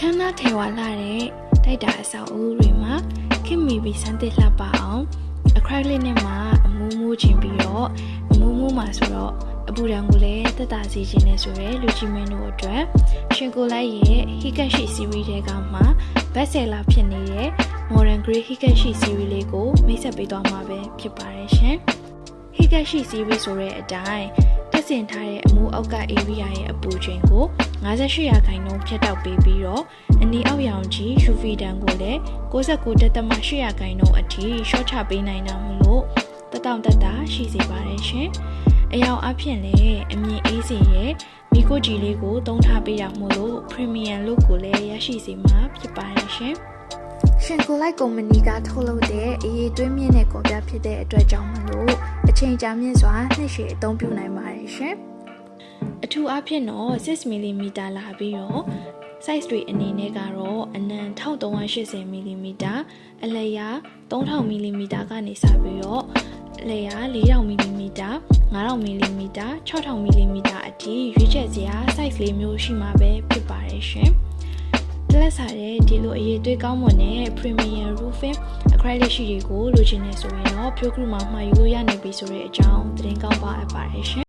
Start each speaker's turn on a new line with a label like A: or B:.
A: မ်းသာထေဝါလာတဲ့တိုက်တာအဆောက်အဦတွေမှာခင်မီပြီးစမ်းသစ်လှပအောင်အခရိုက်လစ်နဲ့မှအမူးမူးချင်းပြီးတော့အမူးမူးမှာဆိုတော့အပူတံကိုလည်းတက်တာစီခြင်းနဲ့ဆိုရဲလူကြီးမင်းတို့အတွက်ရှင်ကိုလိုက်ရဲ့ Hikashi series တွေကမှဘက်ဆယ်လာဖြစ်နေတဲ့ Modern Grey Hikashi series လေးကိုမိတ်ဆက်ပေးသွားမှာပဲဖြစ်ပါတယ်ရှင်။ Hikashi series ဆိုတဲ့အတိုင်းတက်ဆင်ထားတဲ့အမူအောက်က area ရဲ့အပူချိန်ကို58%ဖြတ်တောက်ပေးပြီးတော့အနီအောက်ရောင်ကြီး UV တန်းကိုလည်း69.8%အထိရှော့ချပေးနိုင်တာမို့လို့တက်တာရှိစေပါတယ်ရှင်။အယောင်အဖြစ်လည်းအမြင့်အေးစေရဲ့မီကိုဂျီလေးကိုသုံးထားပေးတာမို့လို့ premium look ကိုလည်းရရှိစေမှာဖြစ်ပါတယ်ရှင်။ရှင်ကိုလိုက်ကုမ္ပဏီကထုတ်လုပ်တဲ့အရေးသွေးမြင့်တဲ့ကော်ပြဖြစ်တဲ့အတွက်ကြောင့်မလို့အချိန်ကြာမြင့်စွာနှစ်ရှည်အသုံးပြုနိုင်ပါတယ်ရှင်။အထူးအဖြစ်တော့6mm လာပြီးတော့ size တွေအနေနဲ့ကတော့အနံ1380mm အလျာ 3000mm ကနေစပြီးတော့အလျာ 4000mm 5000mm 6000mm အထိရွေးချယ်စရာ size လေးမျိုးရှိမှာပဲဖြစ်ပါတယ်ရှင်။လက်စားတဲ့ဒီလိုအရေးသွေးကောင်းမွန်တဲ့ premium roofing acrylic ရှိတွေကိုလိုချင်နေဆိုရင်တော့ Pure Group မှာမှာယူလို့ရနေပြီဆိုတဲ့အကြောင်းသတင်းကောင်းပါအပ်ပါတယ်ရှင်